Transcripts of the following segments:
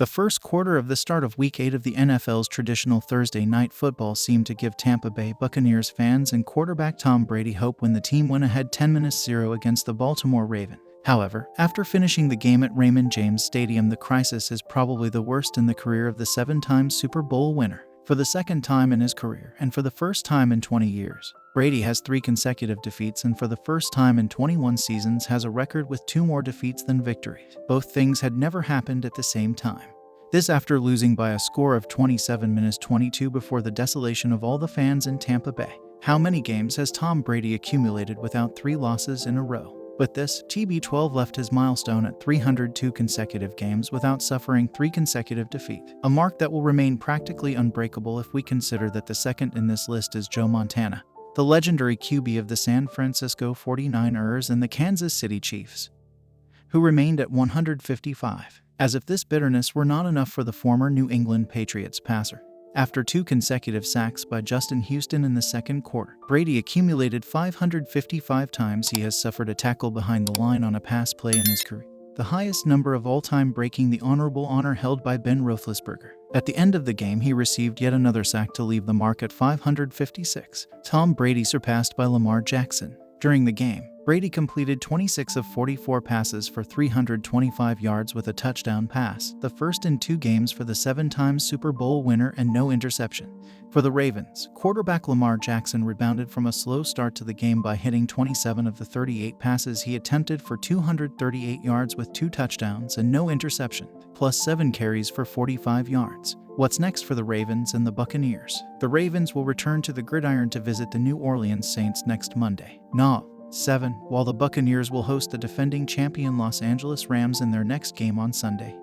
The first quarter of the start of Week 8 of the NFL's traditional Thursday night football seemed to give Tampa Bay Buccaneers fans and quarterback Tom Brady hope when the team went ahead 10-0 against the Baltimore Ravens. However, after finishing the game at Raymond James Stadium, the crisis is probably the worst in the career of the 7-time Super Bowl winner. For the second time in his career, and for the first time in 20 years, Brady has 3 consecutive defeats, and for the first time in 21 seasons has a record with 2 more defeats than victories. Both things had never happened at the same time. This after losing by a score of 27-22 before the desolation of all the fans in Tampa Bay. How many games has Tom Brady accumulated without 3 losses in a row? With this, TB12 left his milestone at 302 consecutive games without suffering 3 consecutive defeats, a mark that will remain practically unbreakable if we consider that the second in this list is Joe Montana, the legendary QB of the San Francisco 49ers and the Kansas City Chiefs, who remained at 155. As if this bitterness were not enough for the former New England Patriots passer. After 2 consecutive sacks by Justin Houston in the second quarter, Brady accumulated 555 times he has suffered a tackle behind the line on a pass play in his career, the highest number of all time, breaking the honorable honor held by Ben Roethlisberger. At the end of the game, he received yet another sack to leave the mark at 556. Tom Brady surpassed by Lamar Jackson. During the game, Brady completed 26 of 44 passes for 325 yards with a touchdown pass, the first in 2 games for the 7-time Super Bowl winner, and no interception. For the Ravens, quarterback Lamar Jackson rebounded from a slow start to the game by hitting 27 of the 38 passes he attempted for 238 yards with 2 touchdowns and no interception, plus 7 carries for 45 yards. What's next for the Ravens and the Buccaneers? The Ravens will return to the gridiron to visit the New Orleans Saints next Monday. 7, while the Buccaneers will host the defending champion Los Angeles Rams in their next game on Sunday.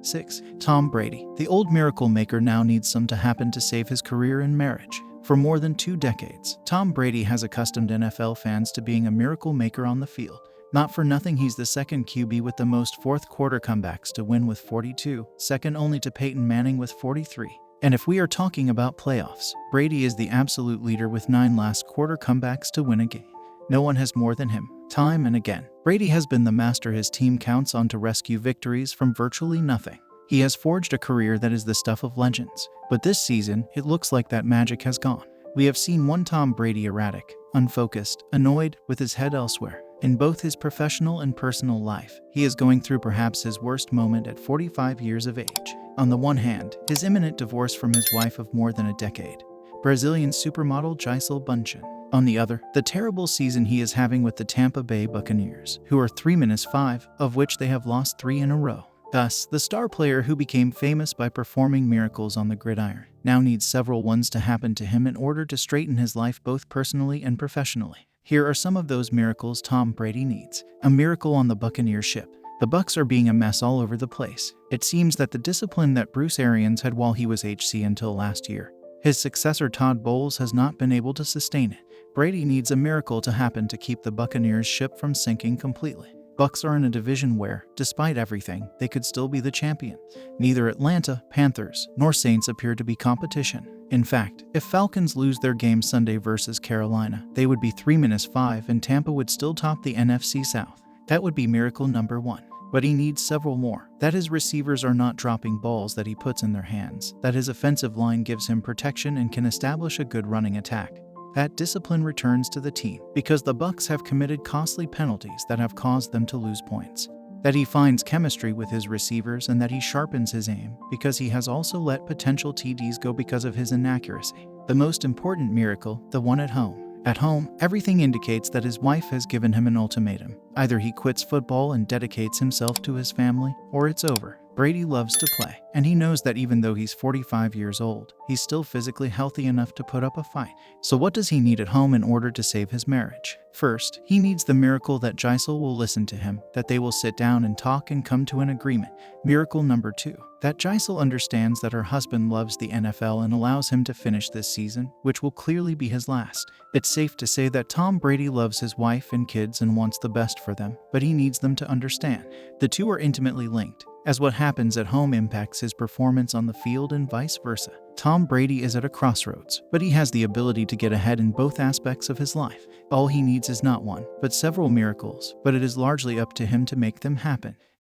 6. Tom Brady, the old miracle maker, now needs some to happen to save his career and marriage. For more than 2 decades, Tom Brady has accustomed NFL fans to being a miracle maker on the field. Not for nothing, he's the second QB with the most fourth-quarter comebacks to win with 42, second only to Peyton Manning with 43. And if we are talking about playoffs, Brady is the absolute leader with 9 last-quarter comebacks to win a game. No one has more than him. Time and again, Brady has been the master his team counts on to rescue victories from virtually nothing. He has forged a career that is the stuff of legends. But this season, it looks like that magic has gone. We have seen one Tom Brady erratic, unfocused, annoyed, with his head elsewhere. In both his professional and personal life, he is going through perhaps his worst moment at 45 years of age. On the one hand, his imminent divorce from his wife of more than a decade, Brazilian supermodel Gisele Bündchen. On the other, the terrible season he is having with the Tampa Bay Buccaneers, who are 3-5, of which they have lost 3 in a row. Thus, the star player who became famous by performing miracles on the gridiron now needs several ones to happen to him in order to straighten his life both personally and professionally. Here are some of those miracles Tom Brady needs. A miracle on the Buccaneers ship. The Bucs are being a mess all over the place. It seems that the discipline that Bruce Arians had while he was HC until last year, his successor Todd Bowles, has not been able to sustain it. Brady needs a miracle to happen to keep the Buccaneers ship from sinking completely. Bucs are in a division where, despite everything, they could still be the champion. Neither Atlanta, Panthers, nor Saints appear to be competition. In fact, if Falcons lose their game Sunday versus Carolina, they would be 3-5 and Tampa would still top the NFC South. That would be miracle number 1. But he needs several more. That his receivers are not dropping balls that he puts in their hands. That his offensive line gives him protection and can establish a good running attack. That discipline returns to the team because the Bucs have committed costly penalties that have caused them to lose points. That he finds chemistry with his receivers and that he sharpens his aim because he has also let potential TDs go because of his inaccuracy. The most important miracle, the one at home. At home, everything indicates that his wife has given him an ultimatum. Either he quits football and dedicates himself to his family, or it's over. Brady loves to play, and he knows that even though he's 45 years old, he's still physically healthy enough to put up a fight. So what does he need at home in order to save his marriage? First, he needs the miracle that Gisele will listen to him, that they will sit down and talk and come to an agreement. Miracle number 2, that Gisele understands that her husband loves the NFL and allows him to finish this season, which will clearly be his last. It's safe to say that Tom Brady loves his wife and kids and wants the best for them, but he needs them to understand. The two are intimately linked, as what happens at home impacts his performance on the field and vice versa. Tom Brady is at a crossroads, but he has the ability to get ahead in both aspects of his life. All he needs is not one, but several miracles, but it is largely up to him to make them happen.